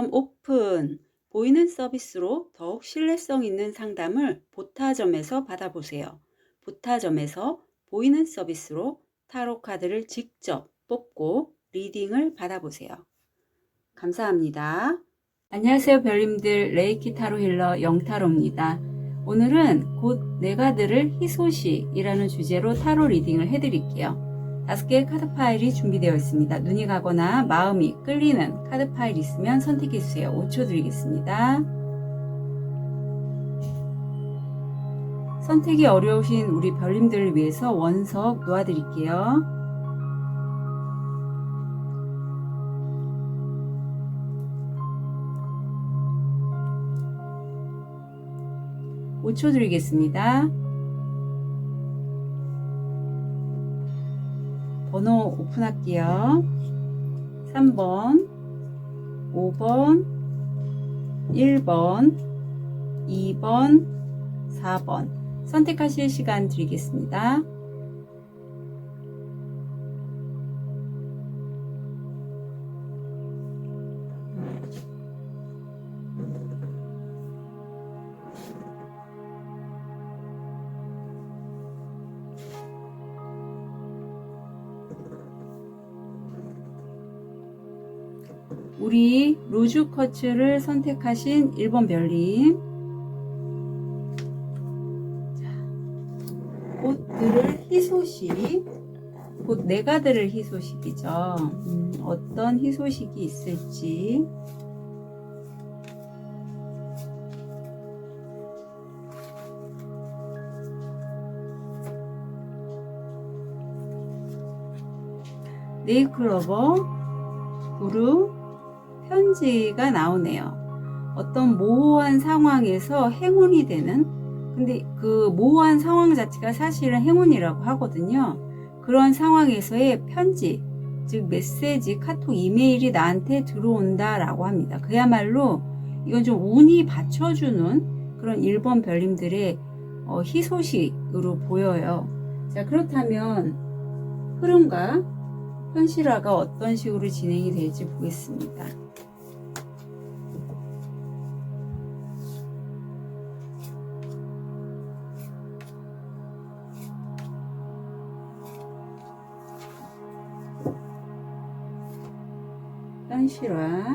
오픈 보이는 서비스로 더욱 신뢰성 있는 상담을 보타점에서 받아보세요. 보타점에서 보이는 서비스로 타로 카드를 직접 뽑고 리딩을 받아보세요. 감사합니다. 안녕하세요 별님들, 레이키 타로 힐러 영타로입니다. 오늘은 곧 내가 들을 희소식이라는 주제로 타로 리딩을 해드릴게요. 5개의 카드 파일이 준비되어 있습니다. 눈이 가거나 마음이 끌리는 카드 파일 있으면 선택해주세요. 5초 드리겠습니다. 선택이 어려우신 우리 별님들을 위해서 원석 놓아드릴게요. (5초) 드리겠습니다. 번호 오픈할게요. 3번, 5번, 1번, 2번, 4번 선택하실 시간 드리겠습니다. 우리 로즈 쿼츠를 선택하신 1번 별님, 곧 들을 희소식, 곧 내가 들을 희소식이죠. 어떤 희소식이 있을지. 네이클로버, 구루, 편지가 나오네요. 어떤 모호한 상황에서 행운이 되는, 근데 그 모호한 상황 자체가 사실은 행운이라고 하거든요. 그런 상황에서의 편지, 즉 메시지, 카톡, 이메일이 나한테 들어온다 라고 합니다. 그야말로 이건 좀 운이 받쳐주는 그런 1번 별님들의 희소식으로 보여요. 자, 그렇다면 흐름과 현실화가 어떤 식으로 진행이 될지 보겠습니다. 현실화,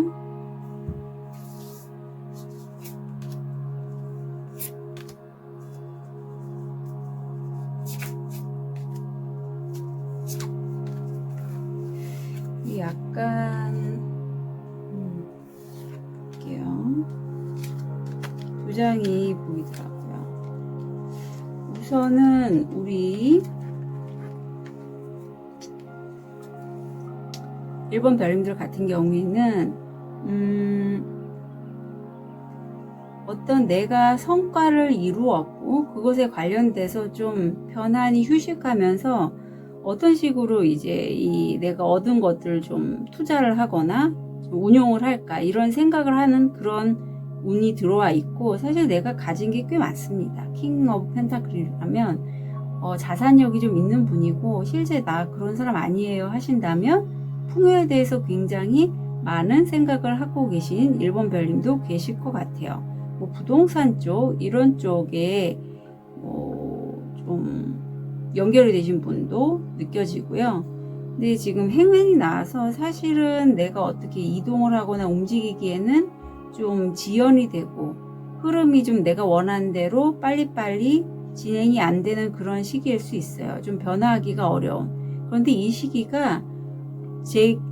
약간 볼게요. 두 장이 보이더라고요. 우선은 우리 1번 별님들 같은 경우에는 어떤 내가 성과를 이루었고 그것에 관련돼서 좀 편안히 휴식하면서 어떤 식으로 이제 내가 얻은 것들을 좀 투자를 하거나 좀 운용을 할까 이런 생각을 하는 그런 운이 들어와 있고, 사실 내가 가진 게 꽤 많습니다. 킹 오브 펜타클이라면 자산력이 좀 있는 분이고, 실제 나 그런 사람 아니에요 하신다면 풍요에 대해서 굉장히 많은 생각을 하고 계신 1번 별님도 계실 것 같아요. 뭐 부동산 쪽 이런 쪽에 좀 연결이 되신 분도 느껴지고요. 근데 지금 행운이 나와서 사실은 내가 어떻게 이동을 하거나 움직이기에는 좀 지연이 되고 흐름이 좀 내가 원하는 대로 빨리빨리 진행이 안 되는 그런 시기일 수 있어요. 좀 변화하기가 어려운. 그런데 이 시기가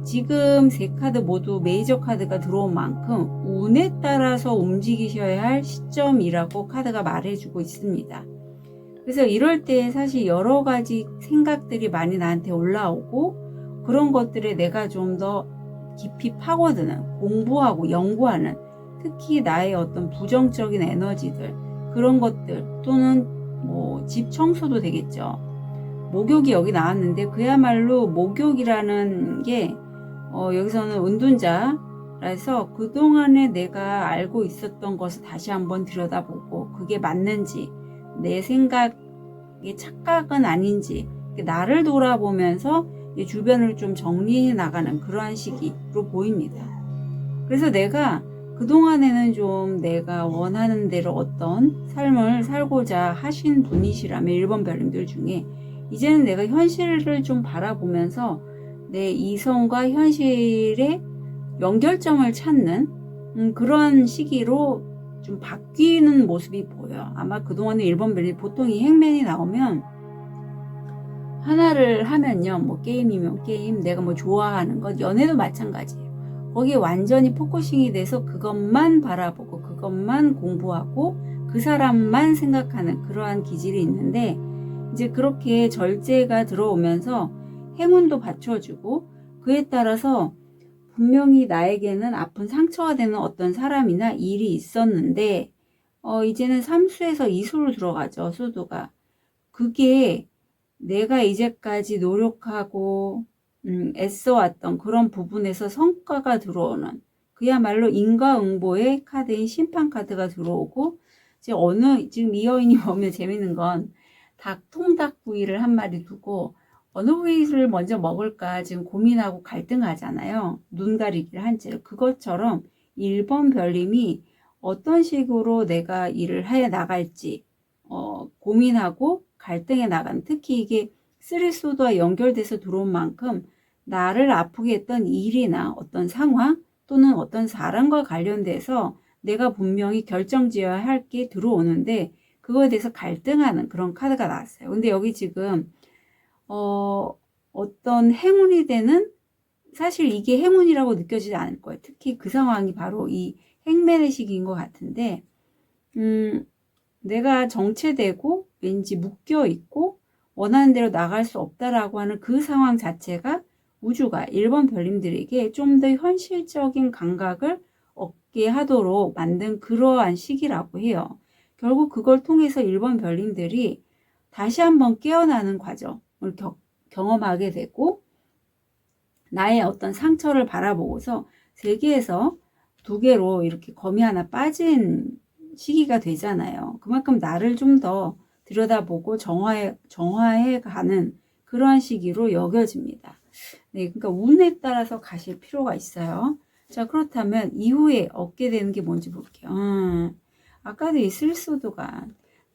지금 세 카드 모두 메이저 카드가 들어온 만큼 운에 따라서 움직이셔야 할 시점이라고 카드가 말해주고 있습니다. 그래서 이럴 때 사실 여러 가지 생각들이 많이 나한테 올라오고, 그런 것들에 내가 좀 더 깊이 파고드는, 공부하고 연구하는, 특히 나의 어떤 부정적인 에너지들, 그런 것들, 또는 뭐 집 청소도 되겠죠. 목욕이 여기 나왔는데 그야말로 목욕이라는 게 여기서는 은둔자라서 그동안에 내가 알고 있었던 것을 다시 한번 들여다보고 그게 맞는지, 내 생각의 착각은 아닌지, 나를 돌아보면서 주변을 좀 정리해 나가는 그러한 시기로 보입니다. 그래서 내가 그동안에는 좀 내가 원하는 대로 어떤 삶을 살고자 하신 분이시라면 1번 별님들 중에 이제는 내가 현실을 좀 바라보면서 내 이성과 현실의 연결점을 찾는 그런 시기로 좀 바뀌는 모습이 보여. 아마 그동안에 1번 별님 보통 이 행맨이 나오면 하나를 하면요, 뭐 게임이면 게임, 내가 뭐 좋아하는 것, 연애도 마찬가지예요. 거기에 완전히 포커싱이 돼서 그것만 바라보고 그것만 공부하고 그 사람만 생각하는 그러한 기질이 있는데, 이제 그렇게 절제가 들어오면서 행운도 받쳐주고 그에 따라서 분명히 나에게는 아픈 상처가 되는 어떤 사람이나 일이 있었는데 이제는 3수에서 2수로 들어가죠. 수두가. 그게 내가 이제까지 노력하고 애써왔던 그런 부분에서 성과가 들어오는, 그야말로 인과응보의 카드인 심판카드가 들어오고, 이제 지금 이 여인이 보면 재밌는 건 통닭구이를 한 마리 두고 어느 부위를 먼저 먹을까 지금 고민하고 갈등하잖아요. 눈 가리기를 한 채로. 그것처럼 1번 별님이 어떤 식으로 내가 일을 해 나갈지 고민하고 갈등해 나가는, 특히 이게 쓰리소드와 연결돼서 들어온 만큼 나를 아프게 했던 일이나 어떤 상황 또는 어떤 사람과 관련돼서 내가 분명히 결정지어야 할 게 들어오는데 그거에 대해서 갈등하는 그런 카드가 나왔어요. 근데 여기 지금 어떤 행운이 되는, 사실 이게 행운이라고 느껴지지 않을 거예요. 특히 그 상황이 바로 이 행맨의 시기인 것 같은데, 내가 정체되고 왠지 묶여있고 원하는 대로 나갈 수 없다라고 하는 그 상황 자체가 우주가 1번 별님들에게 좀 더 현실적인 감각을 얻게 하도록 만든 그러한 시기라고 해요. 결국 그걸 통해서 1번 별님들이 다시 한번 깨어나는 과정을 경험하게 되고, 나의 어떤 상처를 바라보고서 세계에서 2개로 이렇게 검이 하나 빠진 시기가 되잖아요. 그만큼 나를 좀 더 들여다보고 정화해 가는 그러한 시기로 여겨집니다. 네, 그러니까 운에 따라서 가실 필요가 있어요. 자, 그렇다면 이후에 얻게 되는 게 뭔지 볼게요. 아까도 이 슬소드가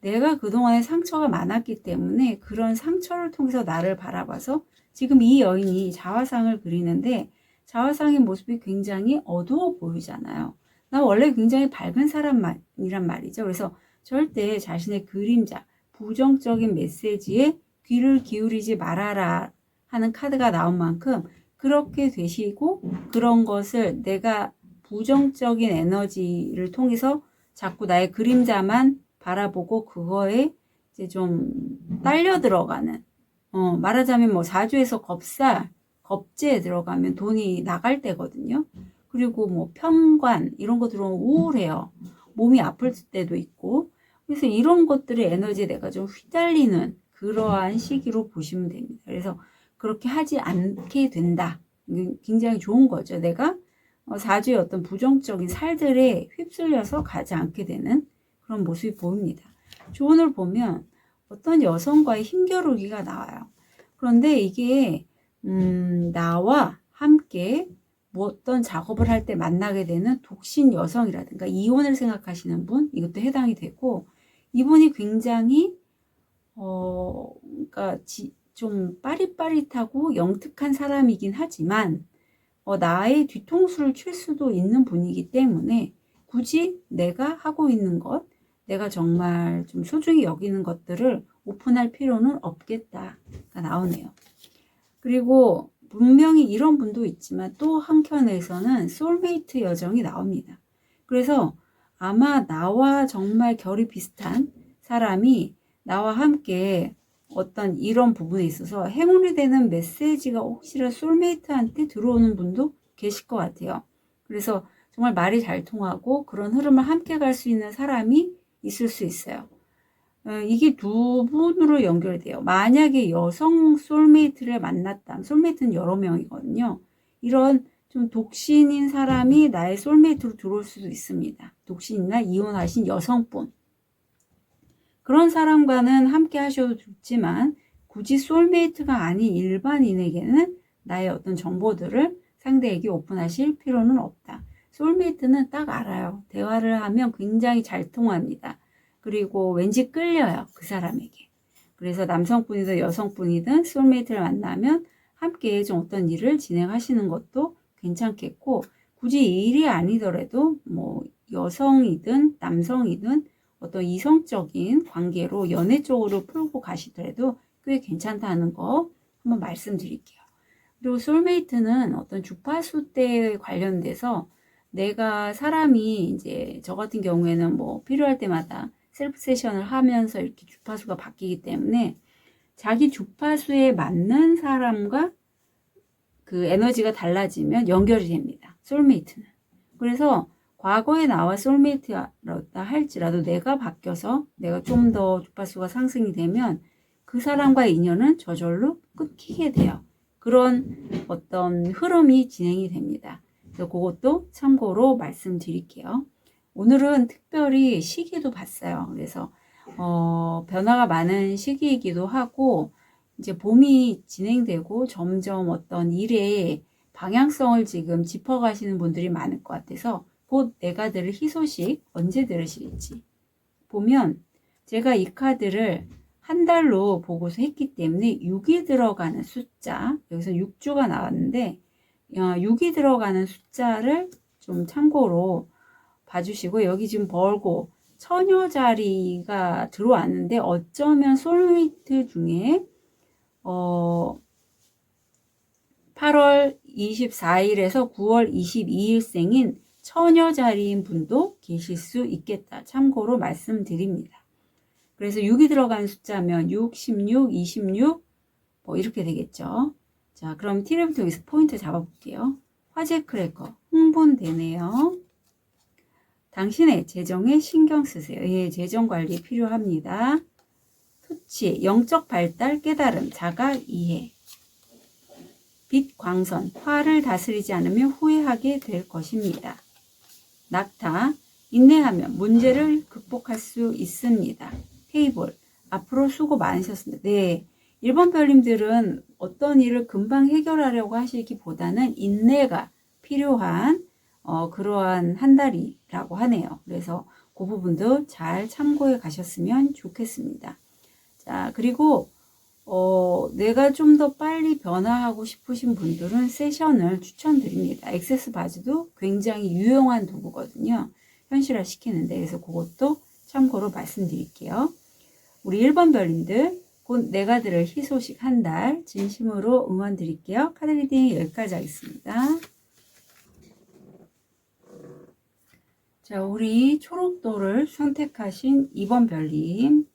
내가 그동안에 상처가 많았기 때문에 그런 상처를 통해서 나를 바라봐서 지금 이 여인이 자화상을 그리는데 자화상의 모습이 굉장히 어두워 보이잖아요. 나 원래 굉장히 밝은 사람이란 말이죠. 그래서 절대 자신의 그림자, 부정적인 메시지에 귀를 기울이지 말아라 하는 카드가 나온 만큼 그렇게 되시고, 그런 것을 내가 부정적인 에너지를 통해서 자꾸 나의 그림자만 바라보고 그거에 이제 좀 딸려 들어가는, 말하자면 뭐 사주에서 겁재에 들어가면 돈이 나갈 때거든요. 그리고 뭐 편관 이런 거 들어오면 우울해요. 몸이 아플 때도 있고. 그래서 이런 것들의 에너지에 내가 좀 휘달리는 그러한 시기로 보시면 됩니다. 그래서 그렇게 하지 않게 된다. 굉장히 좋은 거죠. 내가 사주의 어떤 부정적인 살들에 휩쓸려서 가지 않게 되는 그런 모습이 보입니다. 조언을 보면 어떤 여성과의 힘겨루기가 나와요. 그런데 이게 나와 함께 뭐 어떤 작업을 할 때 만나게 되는 독신 여성이라든가 이혼을 생각하시는 분, 이것도 해당이 되고, 이분이 굉장히 그러니까 좀 빠릿빠릿하고 영특한 사람이긴 하지만 나의 뒤통수를 칠 수도 있는 분이기 때문에 굳이 내가 하고 있는 것, 내가 정말 좀 소중히 여기는 것들을 오픈할 필요는 없겠다가 나오네요. 그리고 분명히 이런 분도 있지만 또 한켠에서는 소울메이트 여정이 나옵니다. 그래서 아마 나와 정말 결이 비슷한 사람이 나와 함께 어떤 이런 부분에 있어서 행운이 되는 메시지가 혹시나 소울메이트한테 들어오는 분도 계실 것 같아요. 그래서 정말 말이 잘 통하고 그런 흐름을 함께 갈 수 있는 사람이 있을 수 있어요. 이게 두 분으로 연결돼요. 만약에 여성 소울메이트를 만났다면, 소울메이트는 여러 명이거든요. 이런 좀 독신인 사람이 나의 소울메이트로 들어올 수도 있습니다. 독신이나 이혼하신 여성분. 그런 사람과는 함께 하셔도 좋지만 굳이 소울메이트가 아닌 일반인에게는 나의 어떤 정보들을 상대에게 오픈하실 필요는 없다. 소울메이트는 딱 알아요. 대화를 하면 굉장히 잘 통합니다. 그리고 왠지 끌려요. 그 사람에게. 그래서 남성분이든 여성분이든 소울메이트를 만나면 함께 좀 어떤 일을 진행하시는 것도 괜찮겠고, 굳이 이 일이 아니더라도 뭐 여성이든 남성이든 어떤 이성적인 관계로 연애 쪽으로 풀고 가시더라도 꽤 괜찮다는 거 한번 말씀드릴게요. 그리고 소울메이트는 어떤 주파수 때 관련돼서 내가 사람이 이제 저 같은 경우에는 뭐 필요할 때마다 셀프 세션을 하면서 이렇게 주파수가 바뀌기 때문에 자기 주파수에 맞는 사람과 그 에너지가 달라지면 연결이 됩니다. 소울메이트는. 그래서 과거에 나와 소울메이트였다 할지라도 내가 바뀌어서 내가 좀 더 주파수가 상승이 되면 그 사람과의 인연은 저절로 끊기게 돼요. 그런 어떤 흐름이 진행이 됩니다. 그래서 그것도 참고로 말씀드릴게요. 오늘은 특별히 시기도 봤어요. 그래서 변화가 많은 시기이기도 하고 이제 봄이 진행되고 점점 어떤 일의 방향성을 지금 짚어가시는 분들이 많을 것 같아서 곧 내가 들을 희소식 언제 들으실지 보면 제가 이 카드를 한 달로 보고서 했기 때문에 6이 들어가는 숫자, 여기서 6주가 나왔는데 6이 들어가는 숫자를 좀 참고로 봐주시고, 여기 지금 벌고 처녀 자리가 들어왔는데 어쩌면 소울메이트 중에 8월 24일에서 9월 22일생인 처녀 자리인 분도 계실 수 있겠다. 참고로 말씀드립니다. 그래서 6이 들어가는 숫자면 6, 16, 26 뭐 이렇게 되겠죠. 자, 그럼 티레부터 여기서 포인트 잡아볼게요. 화재 크래커 흥분되네요. 당신의 재정에 신경 쓰세요. 예, 재정 관리 필요합니다. 투치, 영적 발달, 깨달음, 자가 이해. 빛, 광선, 화를 다스리지 않으면 후회하게 될 것입니다. 낙타, 인내하면 문제를 극복할 수 있습니다. 테이블, 앞으로 수고 많으셨습니다. 네, 1번 별님들은 어떤 일을 금방 해결하려고 하시기보다는 인내가 필요한 그러한 한 달이라고 하네요. 그래서 그 부분도 잘 참고해 가셨으면 좋겠습니다. 자, 그리고 내가 좀 더 빨리 변화하고 싶으신 분들은 세션을 추천드립니다. 액세스 바즈도 굉장히 유용한 도구거든요. 현실화 시키는데, 그래서 그것도 참고로 말씀드릴게요. 우리 1번 별님들, 곧 내가 들을 희소식 한 달 진심으로 응원 드릴게요. 카드 리딩 여기까지 하겠습니다. 자, 우리 초록도를 선택하신 2번 별님.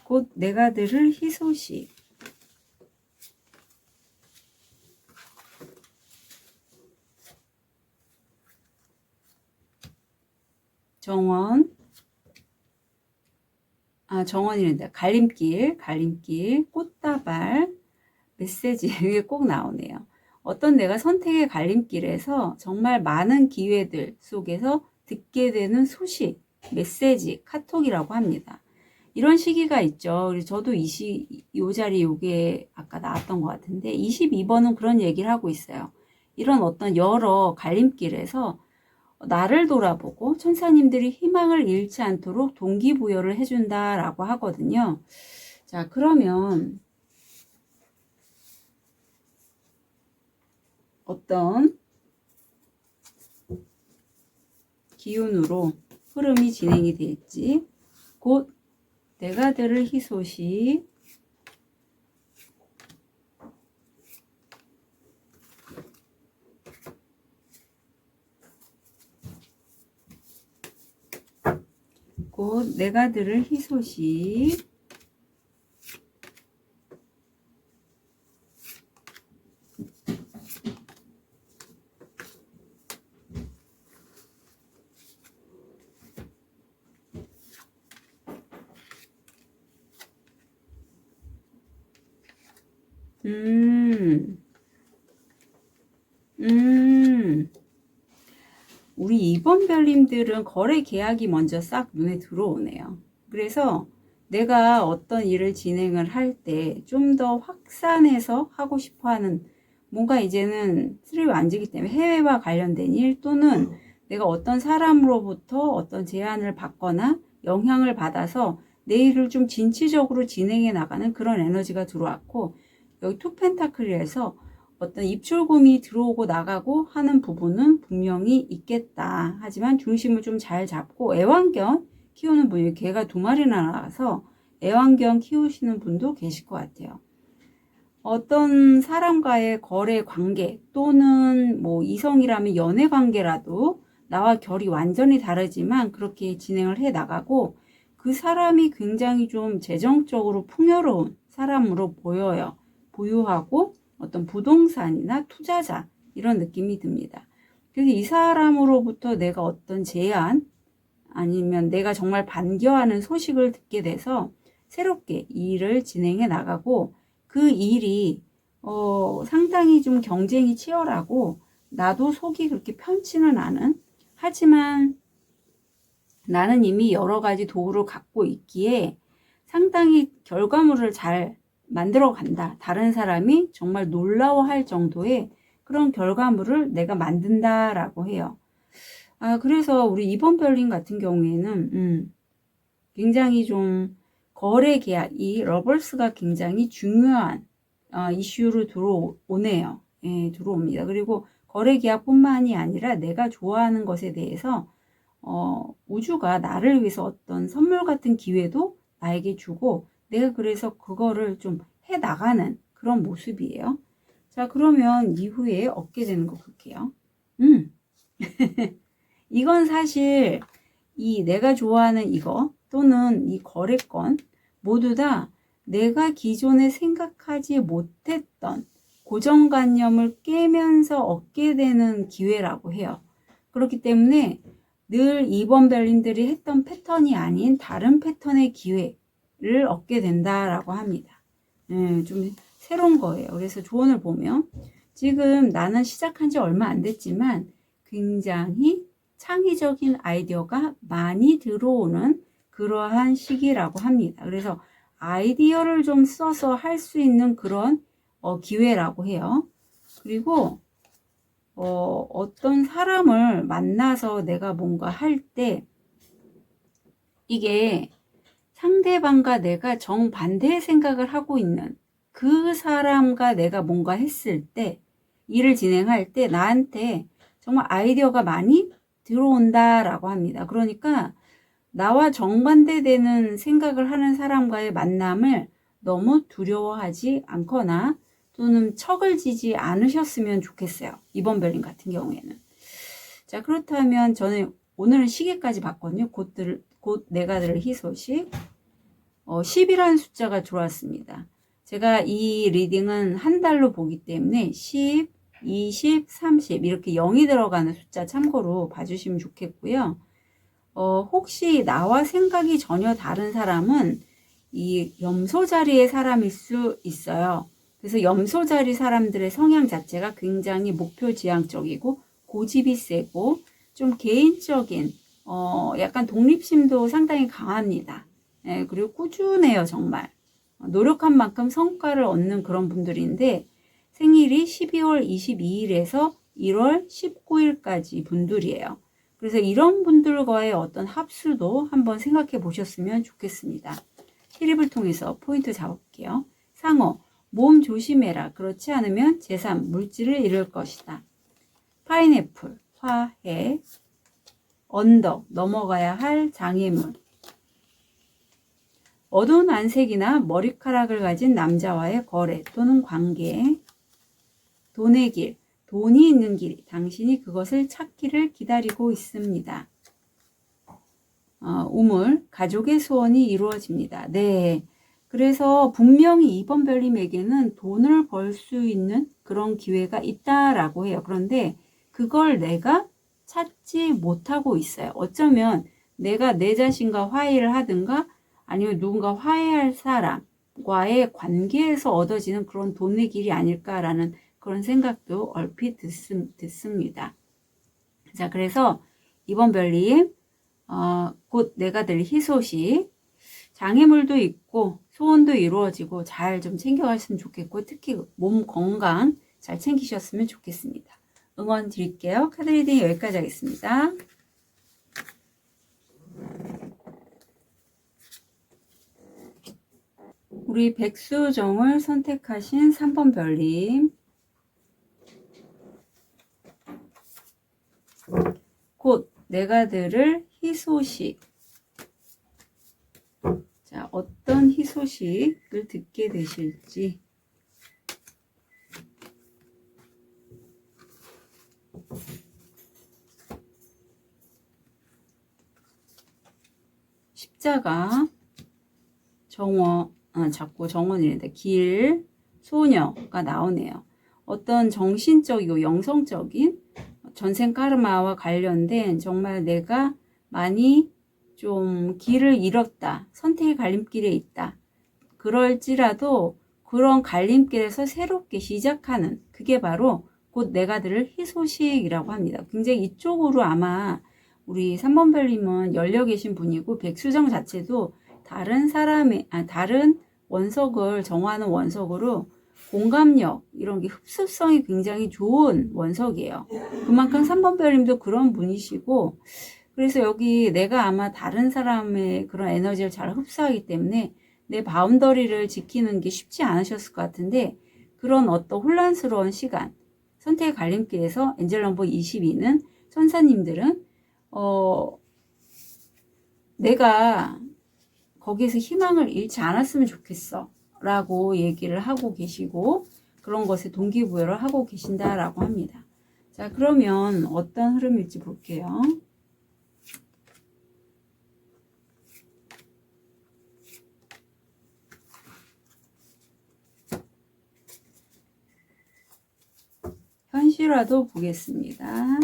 곧 내가 들을 희소식. 정원. 정원이란다. 갈림길, 꽃다발, 메시지. 이게 꼭 나오네요. 어떤 내가 선택의 갈림길에서 정말 많은 기회들 속에서 듣게 되는 소식, 메시지, 카톡이라고 합니다. 이런 시기가 있죠. 그래서 저도 요 자리 요게 아까 나왔던 것 같은데 22번은 그런 얘기를 하고 있어요. 이런 어떤 여러 갈림길에서 나를 돌아보고 천사님들이 희망을 잃지 않도록 동기부여를 해준다라고 하거든요. 자, 그러면 어떤 기운으로 흐름이 진행이 될지 곧 내가 들을 희소식. 곧 내가 들을 희소식. 우리 2번 별님들은 거래 계약이 먼저 싹 눈에 들어오네요. 그래서 내가 어떤 일을 진행을 할 때 좀 더 확산해서 하고 싶어 하는, 뭔가 이제는 스릴이 완지기 때문에 해외와 관련된 일, 또는 내가 어떤 사람으로부터 어떤 제안을 받거나 영향을 받아서 내 일을 좀 진취적으로 진행해 나가는 그런 에너지가 들어왔고, 여기 투 펜타클에서 어떤 입출금이 들어오고 나가고 하는 부분은 분명히 있겠다. 하지만 중심을 좀 잘 잡고, 애완견 키우는 분이 개가 2마리나 나와서 애완견 키우시는 분도 계실 것 같아요. 어떤 사람과의 거래 관계, 또는 뭐 이성이라면 연애 관계라도 나와 결이 완전히 다르지만 그렇게 진행을 해 나가고, 그 사람이 굉장히 좀 재정적으로 풍요로운 사람으로 보여요. 부유하고 어떤 부동산이나 투자자, 이런 느낌이 듭니다. 그래서 이 사람으로부터 내가 어떤 제안, 아니면 내가 정말 반겨하는 소식을 듣게 돼서 새롭게 일을 진행해 나가고, 그 일이 상당히 좀 경쟁이 치열하고 나도 속이 그렇게 편치는 않은, 하지만 나는 이미 여러 가지 도구를 갖고 있기에 상당히 결과물을 잘 만들어 간다. 다른 사람이 정말 놀라워할 정도의 그런 결과물을 내가 만든다라고 해요. 그래서 우리 2번 별님 같은 경우에는 굉장히 좀 거래 계약, 이 러벌스가 굉장히 중요한 이슈로 들어오네요. 예, 들어옵니다. 그리고 거래 계약뿐만이 아니라 내가 좋아하는 것에 대해서 우주가 나를 위해서 어떤 선물 같은 기회도 나에게 주고, 내가 그래서 그거를 좀 해 나가는 그런 모습이에요. 자, 그러면 이후에 얻게 되는 거 볼게요. 이건 사실 이 내가 좋아하는 이거 또는 이 거래권 모두 다 내가 기존에 생각하지 못했던 고정관념을 깨면서 얻게 되는 기회라고 해요. 그렇기 때문에 늘 2번 별님들이 했던 패턴이 아닌 다른 패턴의 기회를 얻게 된다라고 합니다. 좀 새로운 거예요. 그래서 조언을 보면 지금 나는 시작한 지 얼마 안 됐지만 굉장히 창의적인 아이디어가 많이 들어오는 그러한 시기라고 합니다. 그래서 아이디어를 좀 써서 할 수 있는 그런 기회라고 해요. 그리고 어떤 사람을 만나서 내가 뭔가 할 때 이게 상대방과 내가 정반대의 생각을 하고 있는 그 사람과 내가 뭔가 했을 때, 일을 진행할 때 나한테 정말 아이디어가 많이 들어온다라고 합니다. 그러니까 나와 정반대되는 생각을 하는 사람과의 만남을 너무 두려워하지 않거나 또는 척을 지지 않으셨으면 좋겠어요. 2번 별님 같은 경우에는. 자, 그렇다면 저는 오늘은 시계까지 봤거든요. 곧 내가 들을 희소식 10이라는 숫자가 들어왔습니다. 제가 이 리딩은 한 달로 보기 때문에 10, 20, 30 이렇게 0이 들어가는 숫자 참고로 봐주시면 좋겠고요. 혹시 나와 생각이 전혀 다른 사람은 이 염소 자리의 사람일 수 있어요. 그래서 염소 자리 사람들의 성향 자체가 굉장히 목표지향적이고 고집이 세고 좀 개인적인 약간 독립심도 상당히 강합니다. 예, 그리고 꾸준해요. 정말 노력한 만큼 성과를 얻는 그런 분들인데, 생일이 12월 22일에서 1월 19일까지 분들이에요. 그래서 이런 분들과의 어떤 합수도 한번 생각해 보셨으면 좋겠습니다. 시립을 통해서 포인트 잡아볼게요. 상어, 몸 조심해라. 그렇지 않으면 제3, 물질을 잃을 것이다. 파인애플, 화해. 언덕, 넘어가야 할 장애물. 어두운 안색이나 머리카락을 가진 남자와의 거래 또는 관계. 돈의 길, 돈이 있는 길, 당신이 그것을 찾기를 기다리고 있습니다. 우물, 가족의 소원이 이루어집니다. 네, 그래서 분명히 2번 별님에게는 돈을 벌 수 있는 그런 기회가 있다라고 해요. 그런데 그걸 내가 찾지 못하고 있어요. 어쩌면 내가 내 자신과 화해를 하든가 아니면 누군가 화해할 사람과의 관계에서 얻어지는 그런 돈의 길이 아닐까라는 그런 생각도 얼핏 듣습니다. 자, 그래서 2번 별님 곧 내가 들 희소식. 장애물도 있고 소원도 이루어지고 잘 좀 챙겨갔으면 좋겠고, 특히 몸 건강 잘 챙기셨으면 좋겠습니다. 응원 드릴게요. 카드 리딩 여기까지 하겠습니다. 우리 백수정을 선택하신 3번 별님, 곧 내가 들을 희소식. 자, 어떤 희소식을 듣게 되실지. 십자가, 정원, 자꾸 정원이란다. 길, 소녀가 나오네요. 어떤 정신적이고 영성적인 전생 카르마와 관련된 정말 내가 많이 좀 길을 잃었다. 선택의 갈림길에 있다. 그럴지라도 그런 갈림길에서 새롭게 시작하는, 그게 바로 곧 내가 들을 희소식이라고 합니다. 굉장히 이쪽으로 아마 우리 3번 별님은 열려 계신 분이고, 백수정 자체도 다른 사람의, 다른 원석을 정하는 원석으로 공감력, 이런 게 흡수성이 굉장히 좋은 원석이에요. 그만큼 3번 별님도 그런 분이시고, 그래서 여기 내가 아마 다른 사람의 그런 에너지를 잘 흡수하기 때문에 내 바운더리를 지키는 게 쉽지 않으셨을 것 같은데, 그런 어떤 혼란스러운 시간, 선택의 갈림길에서 엔젤 넘버 22는 천사님들은 내가 거기에서 희망을 잃지 않았으면 좋겠어 라고 얘기를 하고 계시고, 그런 것에 동기부여를 하고 계신다라고 합니다. 자, 그러면 어떤 흐름일지 볼게요. 현실화도 보겠습니다.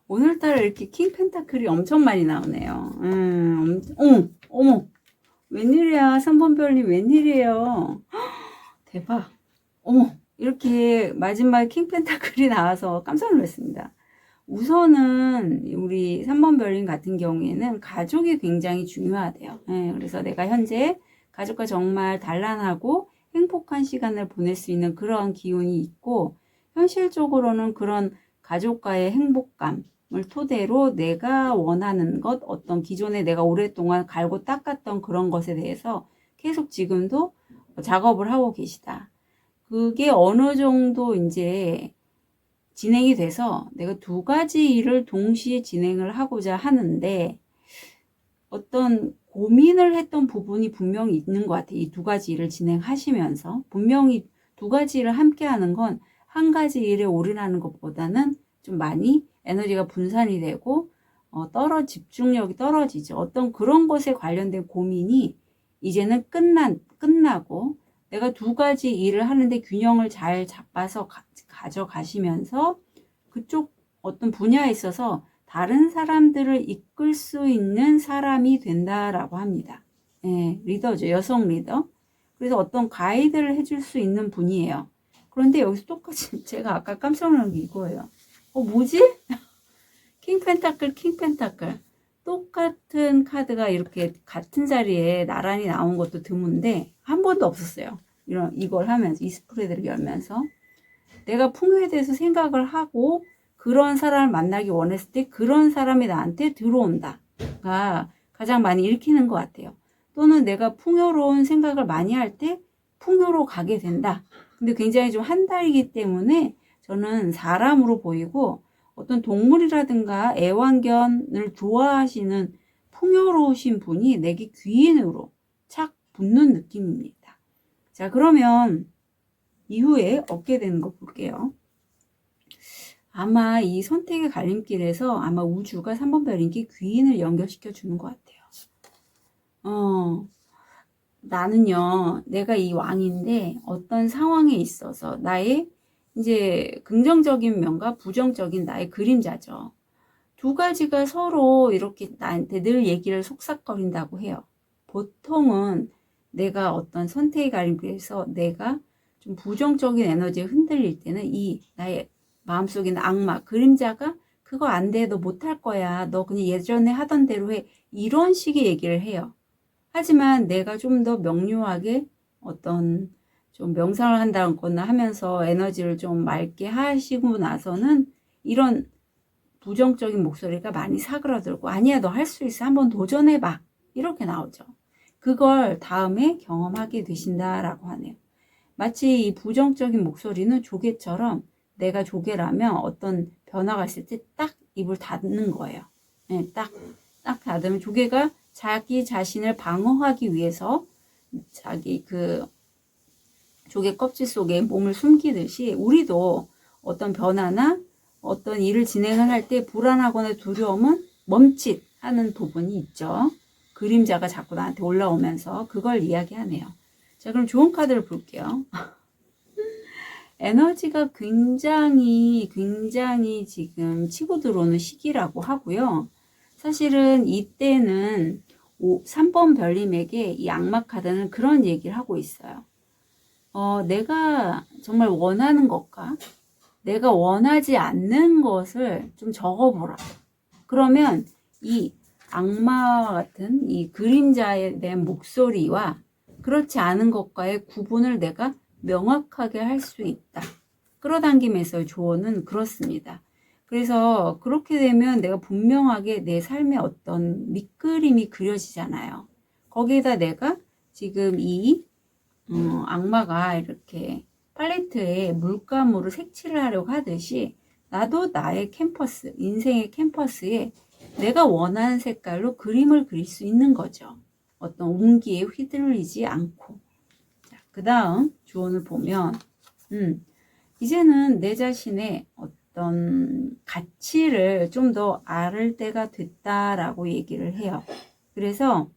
오늘따라 이렇게 킹 펜타클이 엄청 많이 나오네요. 어머, 웬일이야. 3번 별님 웬일이에요. 대박. 어머, 이렇게 마지막에 킹 펜타클이 나와서 깜짝 놀랐습니다. 우선은 우리 3번 별님 같은 경우에는 가족이 굉장히 중요하대요. 그래서 내가 현재 가족과 정말 단란하고 행복한 시간을 보낼 수 있는 그런 기운이 있고, 현실적으로는 그런 가족과의 행복감을 토대로 내가 원하는 것, 어떤 기존에 내가 오랫동안 갈고 닦았던 그런 것에 대해서 계속 지금도 작업을 하고 계시다. 그게 어느 정도 이제 진행이 돼서 내가 두 가지 일을 동시에 진행을 하고자 하는데, 어떤 고민을 했던 부분이 분명히 있는 것 같아요. 이 두 가지 일을 진행하시면서 분명히 두 가지 일을 함께 하는 건 한 가지 일에 올인하는 것보다는 좀 많이 에너지가 분산이 되고 집중력이 떨어지죠. 어떤 그런 것에 관련된 고민이 이제는 끝나고 내가 두 가지 일을 하는데 균형을 잘 잡아서 가져가시면서 그쪽 어떤 분야에 있어서 다른 사람들을 이끌 수 있는 사람이 된다라고 합니다. 리더죠. 여성 리더. 그래서 어떤 가이드를 해줄 수 있는 분이에요. 그런데 여기서 똑같이 제가 아까 깜짝 놀란 게 이거예요. 뭐지? 킹 펜타클. 똑같은 카드가 이렇게 같은 자리에 나란히 나온 것도 드문데 한 번도 없었어요. 이걸 하면서, 이 스프레드를 열면서 내가 풍요에 대해서 생각을 하고 그런 사람을 만나기 원했을 때 그런 사람이 나한테 들어온다가 가장 많이 읽히는 것 같아요. 또는 내가 풍요로운 생각을 많이 할 때 풍요로 가게 된다. 근데 굉장히 좀 한달이기 때문에 저는 사람으로 보이고, 어떤 동물이라든가 애완견을 좋아하시는 풍요로우신 분이 내게 귀인으로 착 붙는 느낌입니다. 자, 그러면 이후에 얻게 되는 거 볼게요. 아마 이 선택의 갈림길에서 아마 우주가 3번 별인께 귀인을 연결시켜 주는 것 같아요. 나는요, 내가 이 왕인데 어떤 상황에 있어서 나의 이제 긍정적인 면과 부정적인 나의 그림자죠. 두 가지가 서로 이렇게 나한테 늘 얘기를 속삭거린다고 해요. 보통은 내가 어떤 선택의 가림에서 내가 좀 부정적인 에너지에 흔들릴 때는 이 나의 마음속에 있는 악마, 그림자가 그거 안 돼, 너 못할 거야, 너 그냥 예전에 하던 대로 해, 이런 식의 얘기를 해요. 하지만 내가 좀 더 명료하게 어떤 좀 명상을 한다거나 하면서 에너지를 좀 맑게 하시고 나서는 이런 부정적인 목소리가 많이 사그라들고, 아니야, 너 할 수 있어, 한번 도전해봐, 이렇게 나오죠. 그걸 다음에 경험하게 되신다라고 하네요. 마치 이 부정적인 목소리는 조개처럼 내가 조개라면 어떤 변화가 있을 때 딱 입을 닫는 거예요. 네, 딱 닫으면 조개가 자기 자신을 방어하기 위해서 자기 그 조개 껍질 속에 몸을 숨기듯이 우리도 어떤 변화나 어떤 일을 진행을 할 때 불안하거나 두려움은 멈칫하는 부분이 있죠. 그림자가 자꾸 나한테 올라오면서 그걸 이야기하네요. 자, 그럼 좋은 카드를 볼게요. 에너지가 굉장히 지금 치고 들어오는 시기라고 하고요. 사실은 이때는 3번 별님에게 이 악마 카드는 그런 얘기를 하고 있어요. 내가 정말 원하는 것과 내가 원하지 않는 것을 좀 적어보라. 그러면 이 악마와 같은 이 그림자에 대한 목소리와 그렇지 않은 것과의 구분을 내가 명확하게 할 수 있다. 끌어당김에서의 조언은 그렇습니다. 그래서 그렇게 되면 내가 분명하게 내 삶의 어떤 밑그림이 그려지잖아요. 거기에다 내가 지금 이 악마가 이렇게 팔레트에 물감으로 색칠을 하려고 하듯이 나도 나의 캠퍼스, 인생의 캠퍼스에 내가 원하는 색깔로 그림을 그릴 수 있는 거죠. 어떤 온기에 휘둘리지 않고. 그 다음 조언을 보면 이제는 내 자신의 어떤 가치를 좀 더 알을 때가 됐다라고 얘기를 해요. 그래서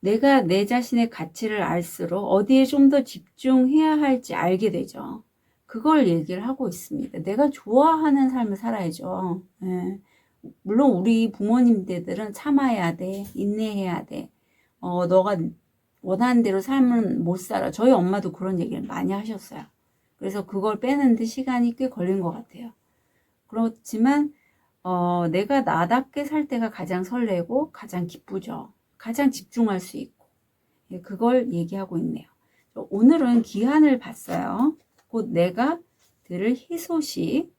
내가 내 자신의 가치를 알수록 어디에 좀 더 집중해야 할지 알게 되죠. 그걸 얘기를 하고 있습니다. 내가 좋아하는 삶을 살아야죠. 예. 물론 우리 부모님들은 참아야 돼, 인내해야 돼. 너가 원하는 대로 삶은 못 살아. 저희 엄마도 그런 얘기를 많이 하셨어요. 그래서 그걸 빼는데 시간이 꽤 걸린 것 같아요. 그렇지만 내가 나답게 살 때가 가장 설레고 가장 기쁘죠. 가장 집중할 수 있고. 예, 그걸 얘기하고 있네요. 오늘은 기한을 봤어요. 곧 내가 들을 희소식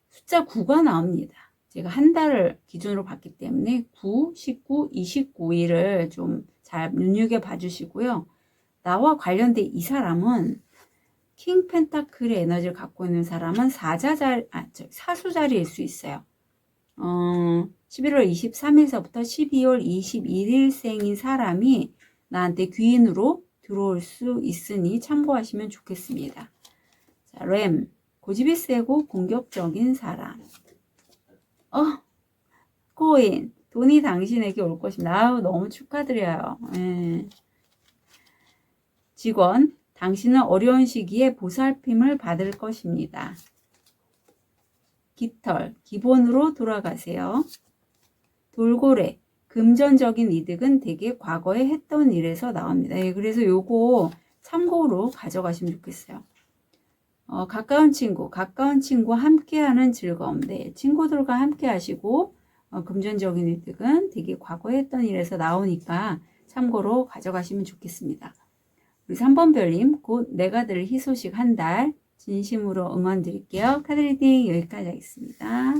숫자 9가 나옵니다. 제가 한 달을 기준으로 봤기 때문에 9, 19, 29일을 좀 잘 눈여겨봐 주시고요. 나와 관련된 이 사람은 킹 펜타클의 에너지를 갖고 있는 사람은 사수자리일 수 있어요. 11월 23일서부터 12월 21일생인 사람이 나한테 귀인으로 들어올 수 있으니 참고하시면 좋겠습니다. 자, 램, 고집이 세고 공격적인 사람. 코인, 돈이 당신에게 올 것입니다. 아우, 너무 축하드려요. 예. 직원, 당신은 어려운 시기에 보살핌을 받을 것입니다. 깃털, 기본으로 돌아가세요. 돌고래, 금전적인 이득은 대개 과거에 했던 일에서 나옵니다. 예, 그래서 요거 참고로 가져가시면 좋겠어요. 가까운 친구와 함께하는 즐거움. 네, 친구들과 함께 하시고, 금전적인 이득은 되게 과거에 했던 일에서 나오니까 참고로 가져가시면 좋겠습니다. 우리 3번 별님, 곧 내가 들을 희소식 한 달, 진심으로 응원 드릴게요. 카드 리딩 여기까지 하겠습니다.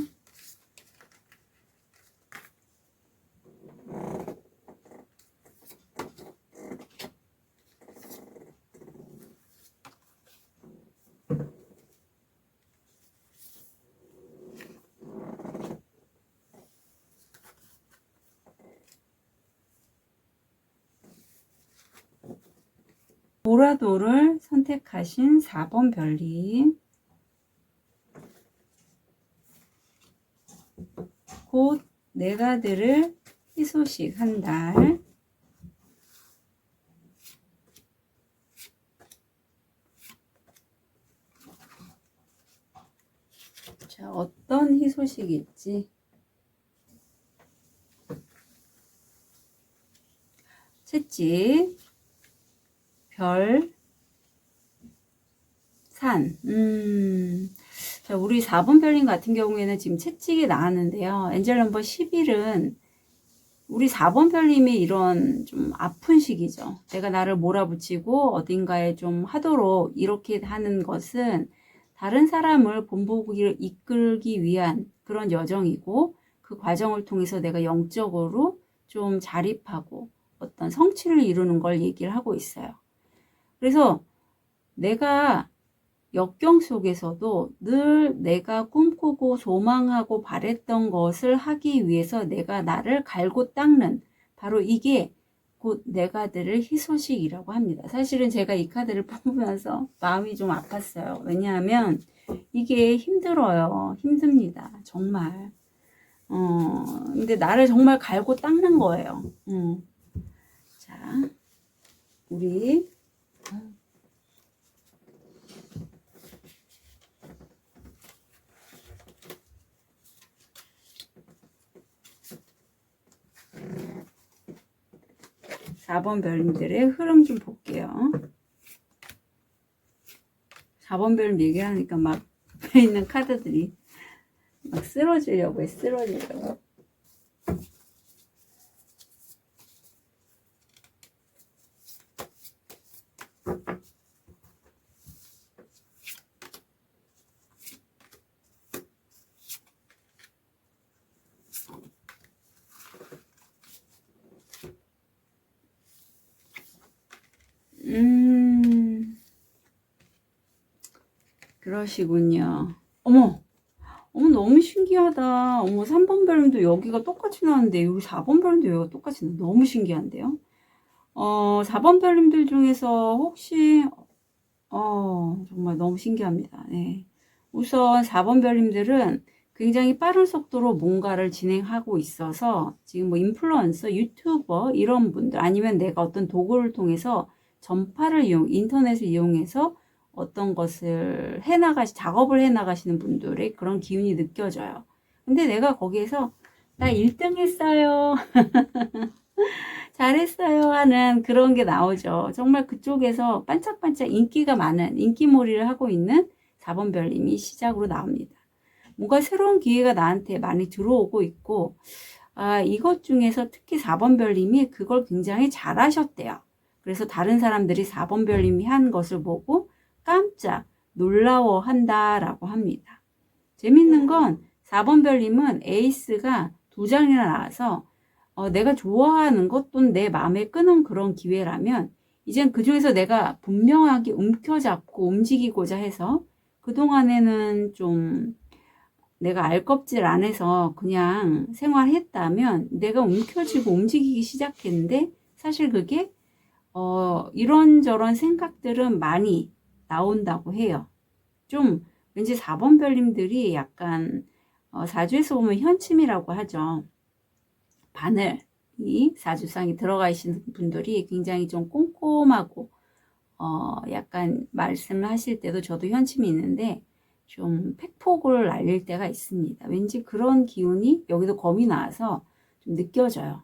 보라도를 선택하신 4번 별님, 곧 내가 들을 희소식 한 달, 자, 어떤 희소식일지 채찍, 별, 산. 자, 우리 4번 별님 같은 경우에는 지금 채찍이 나왔는데요. 엔젤 넘버 11은 우리 4번 별님이 이런 좀 아픈 시기죠. 내가 나를 몰아붙이고 어딘가에 좀 하도록 이렇게 하는 것은 다른 사람을 본보기를 이끌기 위한 그런 여정이고, 그 과정을 통해서 내가 영적으로 좀 자립하고 어떤 성취를 이루는 걸 얘기를 하고 있어요. 그래서 내가 역경 속에서도 늘 내가 꿈꾸고 소망하고 바랬던 것을 하기 위해서 내가 나를 갈고 닦는, 바로 이게 곧 내가 들을 희소식이라고 합니다. 사실은 제가 이 카드를 뽑으면서 마음이 좀 아팠어요. 왜냐하면 이게 힘들어요. 힘듭니다. 정말. 근데 나를 정말 갈고 닦는 거예요. 자, 우리 4번 별님들의 흐름 좀 볼게요. 4번 별님 얘기하니까 막 옆에 있는 카드들이 막 쓰러지려고 해. 쓰러지려고. 그러시군요. 어머, 너무 신기하다. 어머, 3번 별님도 여기가 똑같이 나왔는데, 여기 4번 별님도 여기가 똑같이 나왔는데, 너무 신기한데요? 4번 별님들 중에서 혹시, 정말 너무 신기합니다. 네. 우선 4번 별님들은 굉장히 빠른 속도로 뭔가를 진행하고 있어서, 지금 뭐 인플루언서, 유튜버, 이런 분들, 아니면 내가 어떤 도구를 통해서 전파를 인터넷을 이용해서 어떤 것을 작업을 해나가시는 분들의 그런 기운이 느껴져요. 근데 내가 거기에서 나 1등 했어요. 잘했어요 하는 그런 게 나오죠. 정말 그쪽에서 반짝반짝 인기가 많은 인기몰이를 하고 있는 4번 별님이 시작으로 나옵니다. 뭔가 새로운 기회가 나한테 많이 들어오고 있고, 이것 중에서 특히 4번 별님이 그걸 굉장히 잘하셨대요. 그래서 다른 사람들이 4번 별님이 한 것을 보고 깜짝 놀라워한다라고 합니다. 재밌는 건 4번 별님은 에이스가 2장이나 나와서 내가 좋아하는 것 또는 내 마음에 끄는 그런 기회라면 이젠 그 중에서 내가 분명하게 움켜잡고 움직이고자 해서, 그동안에는 좀 내가 알껍질 안에서 그냥 생활했다면 내가 움켜쥐고 움직이기 시작했는데, 사실 그게 이런저런 생각들은 많이 나온다고 해요. 좀 왠지 4번 별님들이 약간 사주에서 보면 현침이라고 하죠. 바늘이 사주상에 들어가 계시는 분들이 굉장히 좀 꼼꼼하고 약간 말씀을 하실 때도 저도 현침이 있는데 좀 팩폭을 날릴 때가 있습니다. 왠지 그런 기운이 여기도 검이 나와서 좀 느껴져요.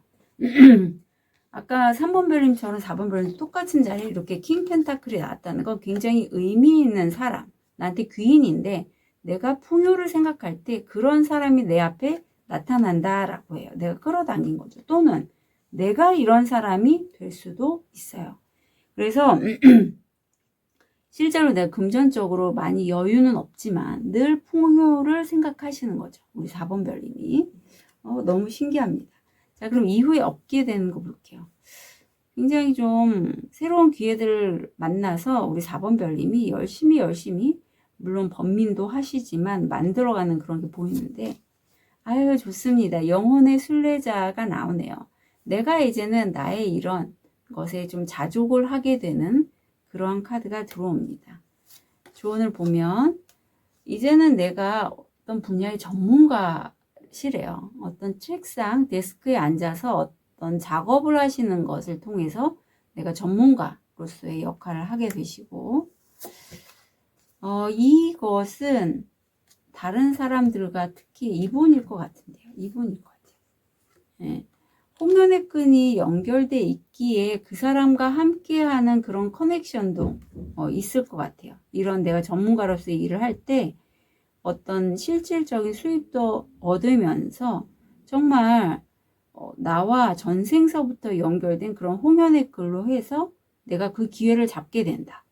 아까 3번 별님처럼 4번 별님 똑같은 자리에 이렇게 킹 펜타클이 나왔다는 건 굉장히 의미 있는 사람, 나한테 귀인인데 내가 풍요를 생각할 때 그런 사람이 내 앞에 나타난다라고 해요. 내가 끌어당긴 거죠. 또는 내가 이런 사람이 될 수도 있어요. 그래서 실제로 내가 금전적으로 많이 여유는 없지만 늘 풍요를 생각하시는 거죠. 우리 4번 별님이. 너무 신기합니다. 자, 그럼 이후에 얻게 되는 거 볼게요. 굉장히 좀 새로운 기회들을 만나서 우리 4번 별님이 열심히 물론 번민도 하시지만 만들어가는 그런 게 보이는데, 아유 좋습니다. 영혼의 순례자가 나오네요. 내가 이제는 나의 이런 것에 좀 자족을 하게 되는 그러한 카드가 들어옵니다. 조언을 보면 이제는 내가 어떤 분야의 전문가시래요. 어떤 책상, 데스크에 앉아서 어떤 작업을 하시는 것을 통해서 내가 전문가로서의 역할을 하게 되시고, 이것은 다른 사람들과 특히 이분일 것 같은데요. 이분일 것 같아요. 네. 홍련의 끈이 연결돼 있기에 그 사람과 함께하는 그런 커넥션도 있을 것 같아요. 이런 내가 전문가로서 일을 할 때 어떤 실질적인 수입도 얻으면서 정말 나와 전생서부터 연결된 그런 홍련의 글로 해서 내가 그 기회를 잡게 된다.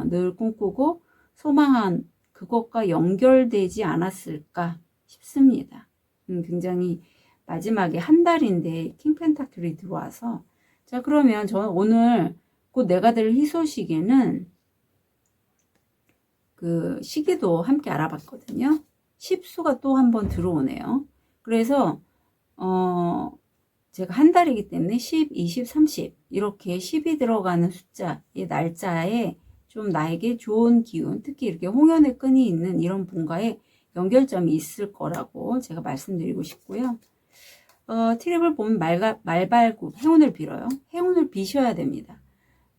늘 꿈꾸고 소망한 그것과 연결되지 않았을까 싶습니다. 굉장히 마지막에 한 달인데 킹펜타클이 들어와서, 자, 그러면 저는 오늘 곧 내가 될 희소식에는 그 시기도 함께 알아봤거든요. 10수가 또 한 번 들어오네요. 그래서 제가 한 달이기 때문에 10, 20, 30 이렇게 10이 들어가는 숫자의 날짜에 좀 나에게 좋은 기운, 특히 이렇게 홍련의 끈이 있는 이런 분과의 연결점이 있을 거라고 제가 말씀드리고 싶고요. 트립을 보면 말발굽, 행운을 빌어요. 행운을 비셔야 됩니다.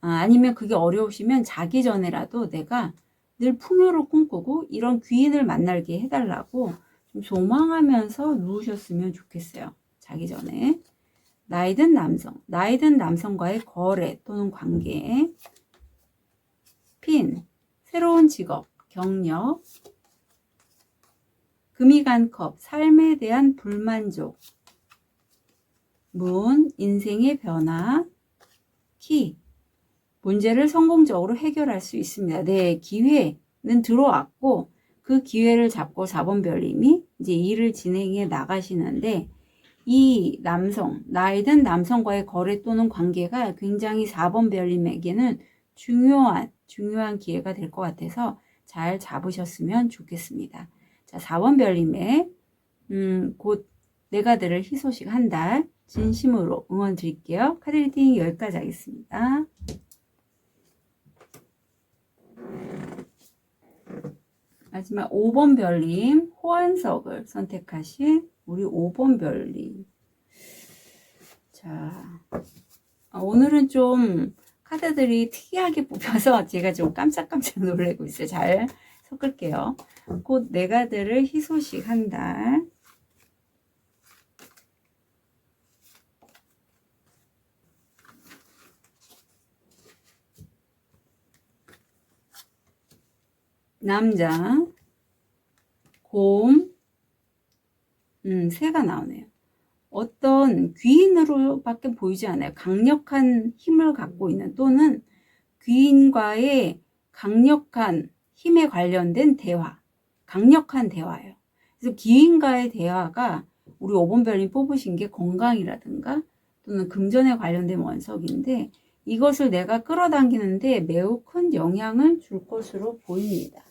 아니면 그게 어려우시면 자기 전에라도 내가 늘 풍요를 꿈꾸고 이런 귀인을 만나게 해달라고 좀 소망하면서 누우셨으면 좋겠어요. 자기 전에. 나이든 남성과의 거래 또는 관계, 핀, 새로운 직업, 경력, 금이 간 컵, 삶에 대한 불만족, 문, 인생의 변화, 키, 문제를 성공적으로 해결할 수 있습니다. 네, 기회는 들어왔고 그 기회를 잡고 4번 별님이 이제 일을 진행해 나가시는데, 이 남성, 나이든 남성과의 거래 또는 관계가 굉장히 4번 별님에게는 중요한 기회가 될 것 같아서 잘 잡으셨으면 좋겠습니다. 자, 4번 별님의 곧 내가 들을 희소식 한 달 진심으로 응원 드릴게요. 카드 리딩 여기까지 하겠습니다. 마지막 5번 별님, 호환석을 선택하신 우리 5번 별님. 자, 오늘은 좀 카드들이 특이하게 뽑혀서 제가 좀 깜짝깜짝 놀라고 있어요. 잘 섞을게요. 곧 내가 들을 희소식 한 달. 남자, 곰, 새가 나오네요. 어떤 귀인으로밖에 보이지 않아요. 강력한 힘을 갖고 있는, 또는 귀인과의 강력한 힘에 관련된 대화, 강력한 대화예요. 그래서 귀인과의 대화가 우리 5번 별님 뽑으신 게 건강이라든가 또는 금전에 관련된 원석인데, 이것을 내가 끌어당기는데 매우 큰 영향을 줄 것으로 보입니다.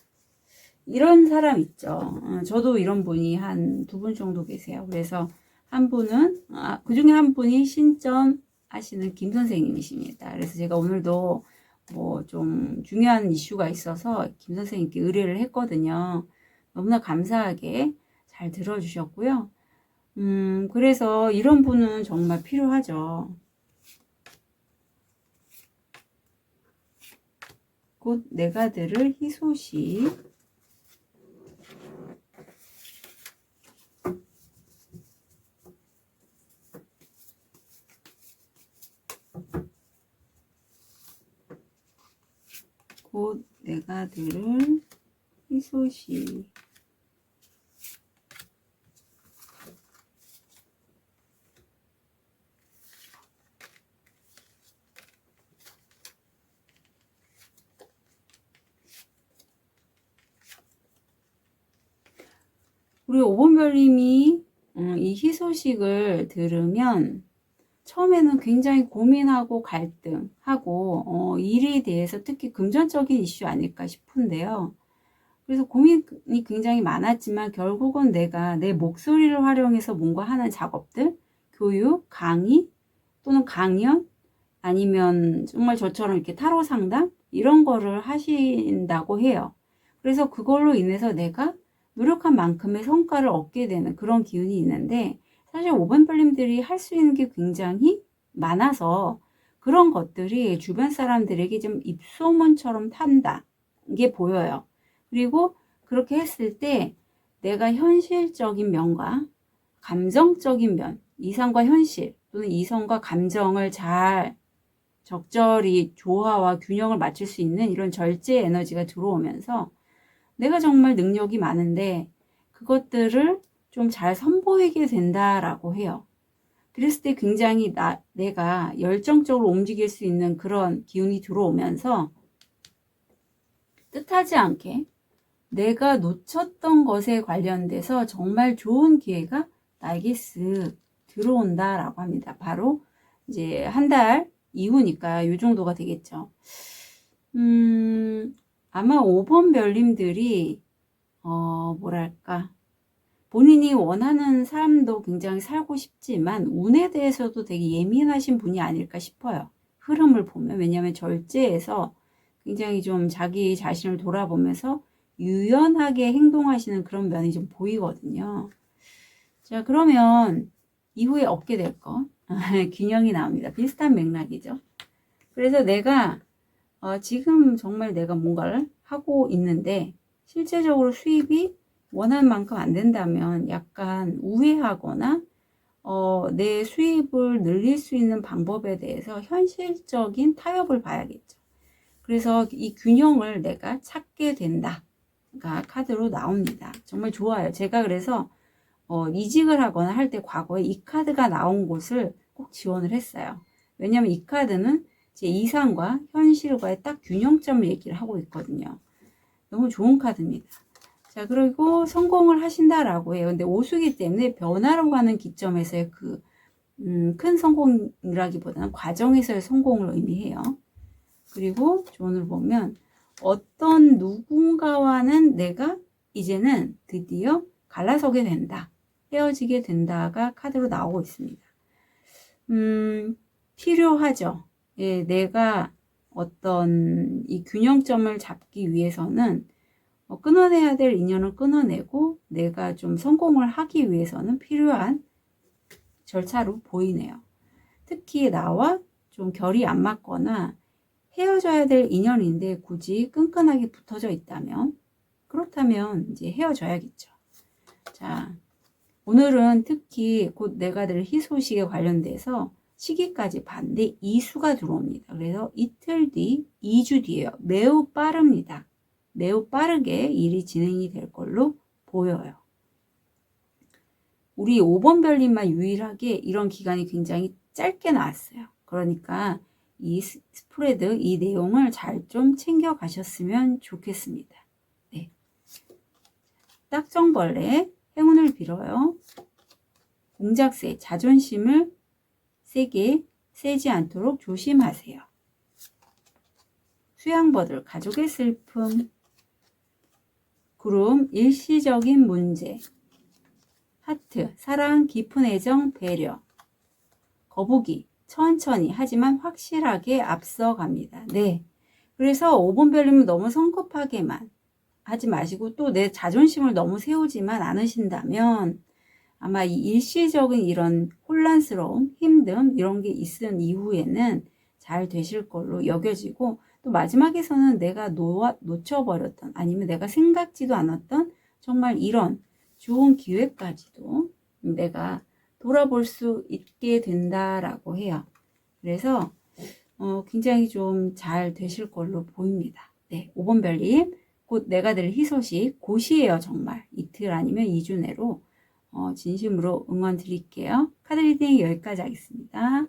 이런 사람 있죠. 저도 이런 분이 한 2분 정도 계세요. 그래서 한 분은, 그 중에 한 분이 신점 하시는 김 선생님이십니다. 그래서 제가 오늘도 뭐 좀 중요한 이슈가 있어서 김 선생님께 의뢰를 했거든요. 너무나 감사하게 잘 들어주셨고요. 그래서 이런 분은 정말 필요하죠. 곧 내가 들을 희소식. 곧 내가 들을 희소식. 우리 5번 별님이 이 희소식을 들으면 처음에는 굉장히 고민하고 갈등하고 일에 대해서 특히 금전적인 이슈 아닐까 싶은데요. 그래서 고민이 굉장히 많았지만 결국은 내가 내 목소리를 활용해서 뭔가 하는 작업들, 교육, 강의 또는 강연, 아니면 정말 저처럼 이렇게 타로 상담 이런 거를 하신다고 해요. 그래서 그걸로 인해서 내가 노력한 만큼의 성과를 얻게 되는 그런 기운이 있는데, 사실 5번 별님들이 할 수 있는 게 굉장히 많아서 그런 것들이 주변 사람들에게 좀 입소문처럼 탄다 게 보여요. 그리고 그렇게 했을 때 내가 현실적인 면과 감정적인 면, 이상과 현실, 또는 이성과 감정을 잘 적절히 조화와 균형을 맞출 수 있는 이런 절제 에너지가 들어오면서 내가 정말 능력이 많은데 그것들을 좀 잘 선보이게 된다라고 해요. 그랬을 때 굉장히 내가 열정적으로 움직일 수 있는 그런 기운이 들어오면서 뜻하지 않게 내가 놓쳤던 것에 관련돼서 정말 좋은 기회가 나에게 쓱 들어온다라고 합니다. 바로 이제 한 달 이후니까 이 정도가 되겠죠. 아마 5번 별님들이 뭐랄까, 본인이 원하는 삶도 굉장히 살고 싶지만 운에 대해서도 되게 예민하신 분이 아닐까 싶어요. 흐름을 보면. 왜냐하면 절제해서 굉장히 좀 자기 자신을 돌아보면서 유연하게 행동하시는 그런 면이 좀 보이거든요. 자, 그러면 이후에 얻게 될 거. 균형이 나옵니다. 비슷한 맥락이죠. 그래서 내가 지금 정말 내가 뭔가를 하고 있는데 실제적으로 수입이 원하는 만큼 안 된다면 약간 우회하거나 내 수입을 늘릴 수 있는 방법에 대해서 현실적인 타협을 봐야겠죠. 그래서 이 균형을 내가 찾게 된다가 카드로 나옵니다. 정말 좋아요. 제가 그래서 이직을 하거나 할 때 과거에 이 카드가 나온 곳을 꼭 지원을 했어요. 왜냐하면 이 카드는 제 이상과 현실과의 딱 균형점을 얘기를 하고 있거든요. 너무 좋은 카드입니다. 자, 그리고 성공을 하신다라고 해요. 근데 오수기 때문에 변화로 가는 기점에서의 큰 성공이라기보다는 과정에서의 성공을 의미해요. 그리고 조언을 보면 어떤 누군가와는 내가 이제는 드디어 갈라서게 된다. 헤어지게 된다가 카드로 나오고 있습니다. 필요하죠. 예, 내가 어떤 이 균형점을 잡기 위해서는 끊어내야 될 인연을 끊어내고 내가 좀 성공을 하기 위해서는 필요한 절차로 보이네요. 특히 나와 좀 결이 안 맞거나 헤어져야 될 인연인데 굳이 끈끈하게 붙어져 있다면 그렇다면 이제 헤어져야겠죠. 자, 오늘은 특히 곧 내가 될 희소식에 관련돼서 시기까지 반대 이수가 들어옵니다. 그래서 이틀 뒤, 2주 뒤에요. 매우 빠릅니다. 매우 빠르게 일이 진행이 될 걸로 보여요. 우리 5번 별님만 유일하게 이런 기간이 굉장히 짧게 나왔어요. 그러니까 이 스프레드, 이 내용을 잘 좀 챙겨 가셨으면 좋겠습니다. 네. 딱정벌레, 행운을 빌어요. 공작새, 자존심을 세게 세지 않도록 조심하세요. 수양버들, 가족의 슬픔. 구름, 일시적인 문제. 하트, 사랑, 깊은 애정, 배려. 거북이, 천천히 하지만 확실하게 앞서갑니다. 네. 그래서 5번 별님은 너무 성급하게만 하지 마시고 또 내 자존심을 너무 세우지만 않으신다면 아마 이 일시적인 이런 혼란스러움, 힘듦 이런 게 있은 이후에는 잘 되실 걸로 여겨지고 또 마지막에서는 내가 놓쳐버렸던 아니면 내가 생각지도 않았던 정말 이런 좋은 기회까지도 내가 돌아볼 수 있게 된다라고 해요. 그래서 굉장히 좀 잘 되실 걸로 보입니다. 네, 5번 별님 곧 내가 될 희소식 곧이에요. 정말 이틀 아니면 2주 내로 진심으로 응원 드릴게요. 카드 리딩 여기까지 하겠습니다.